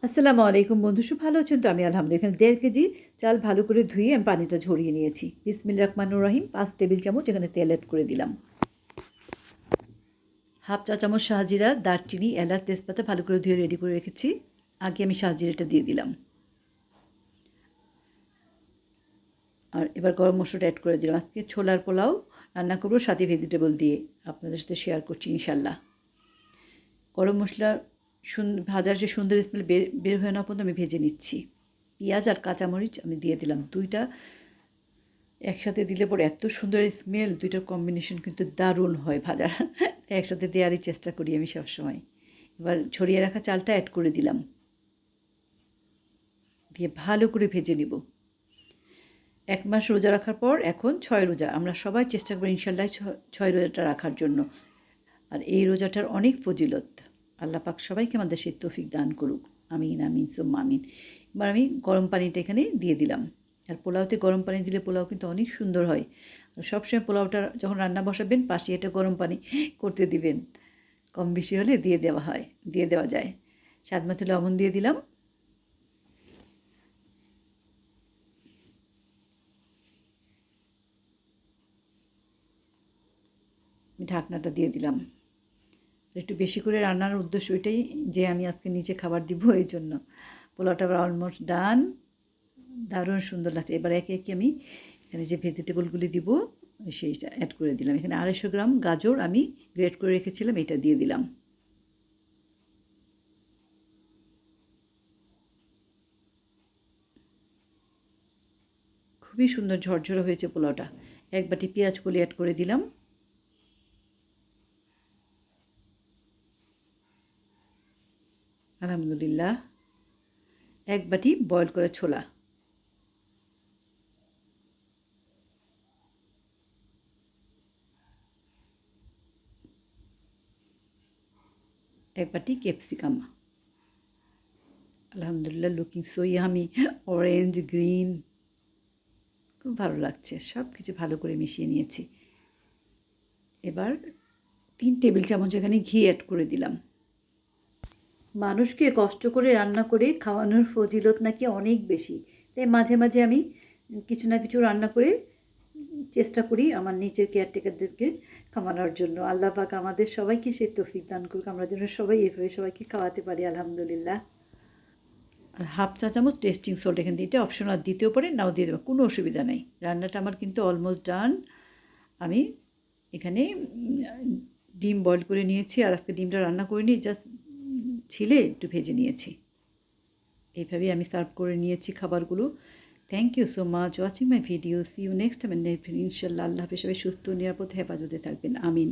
আসসালামু আলাইকুম বন্ধু, সব ভালো আছেন তো? আমি আলহামদুলিল্লাহ। এখানে 1.5 কেজি চাল ভালো করে ধুয়ে আমি পানিটা ঝরিয়ে নিয়েছি। বিসমিল্লাহির রহমানির রহিম। 5 টেবিল চামচ এখানে তেল অ্যাড করে দিলাম। হাফ চা চামচ শাহজিরা, দারচিনি, এলাচ, তেজপাতা ভালো করে ধুয়ে রেডি করে রেখেছি। আগে আমি শাহজিরাটা দিয়ে দিলাম। আর এবার গরম মশলাটা অ্যাড করে দিলাম। আজকে ছোলার পোলাও রান্না করবো সাথে ভেজিটেবল দিয়ে, আপনাদের সাথে শেয়ার করছি ইনশাল্লাহ। গরম মশলা ভাজার যে সুন্দর স্মেল বের হয়ে নেওয়া পর্যন্ত আমি ভেজে নিচ্ছি। পেঁয়াজ আর কাঁচামরিচ আমি দিয়ে দিলাম। দুইটা একসাথে দিলে পরে এত সুন্দর স্মেল, দুইটার কম্বিনেশন কিন্তু দারুণ হয় ভাজার। একসাথে দেওয়ারই চেষ্টা করি আমি সবসময়। এবার ছড়িয়ে রাখা চালটা অ্যাড করে দিলাম, দিয়ে ভালো করে ভেজে নিব। 1 মাস রোজা রাখার পর এখন 6 রোজা। আমরা সবাই চেষ্টা করি ইনশাল্লাহ 6 রোজাটা রাখার জন্য। আর এই রোজাটার অনেক ফজিলত। আল্লাহ পাক সবাইকে আমাদের সেই তৌফিক দান করুক। আমিন আমিন সুম্মা আমিন। এবার আমি গরম পানিটা এখানে দিয়ে দিলাম। আর পোলাওতে গরম পানি দিলে পোলাও কিন্তু অনেক সুন্দর হয়। আর সবসময় পোলাওটা যখন রান্না বসাবেন পাশে এটা গরম পানি করতে দিবেন। কম বেশি হলে দিয়ে দেওয়া যায়। স্বাদ মতো লবণ দিয়ে দিলাম। ঢাকনাটা দিয়ে দিলাম। একটু বেশি করে রান্নার উদ্দেশ্য ওইটাই যে আমি আজকে নিচে খাবার দিব, এই জন্য। পোলাওটা অলমোস্ট ডান। দারুণ সুন্দর লাগছে। এবার একে একে আমি এখানে যে ভেজিটেবলগুলি দিব সেইটা অ্যাড করে দিলাম। এখানে 250 গ্রাম গাজর আমি গ্রেট করে রেখেছিলাম, এটা দিয়ে দিলাম। খুবই সুন্দর ঝরঝরে হয়েছে পোলাওটা। 1 বাটি পেঁয়াজ কলি অ্যাড করে দিলাম। আলহামদুলিল্লাহ। 1 বাটি বয়েল করা ছোলা, 1 বাটি ক্যাপসিকাম। আলহামদুলিল্লাহ, looking so yummy. Orange, green, খুব ভালো লাগছে। সব কিছু ভালো করে মিশিয়ে নিয়েছি। এবার 3 টেবিল চামচ এখানে ঘি অ্যাড করে দিলাম। মানুষকে কষ্ট করে রান্না করে খাওয়ানোর ফজিলত নাকি অনেক বেশি। তাই মাঝে মাঝে আমি কিছু না কিছু রান্না করে চেষ্টা করি আমার নিচের কেয়ারটেকারদেরকে খাওয়ানোর জন্য। আল্লাহ পাক আমাদের সবাইকে সেই তৌফিক দান করুক, আমরা যেন সবাই এভাবে সবাইকে খাওয়াতে পারি আলহামদুলিল্লাহ। আর হাফ চা চামচ টেস্টিং সল্ট এখানে দিতে অপশনাল, দিতেও পারে নাও দিয়ে দেবো, কোনো অসুবিধা নেই। রান্নাটা আমার কিন্তু অলমোস্ট ডান। আমি এখানে ডিম বয়েল করে নিয়েছি, আর আজকে ডিমটা রান্না করিনি, জাস্ট ছিলে একটু ভেজে নিয়েছি। এইভাবেই আমি সার্ভ করে নিয়েছি খাবারগুলো। Thank you so much watching my video. See you next time ইনশাল্লাহ। আল্লাহ হাফেজ। সবাই সুস্থ নিরাপদ হেফাজতে থাকবেন। আমিন।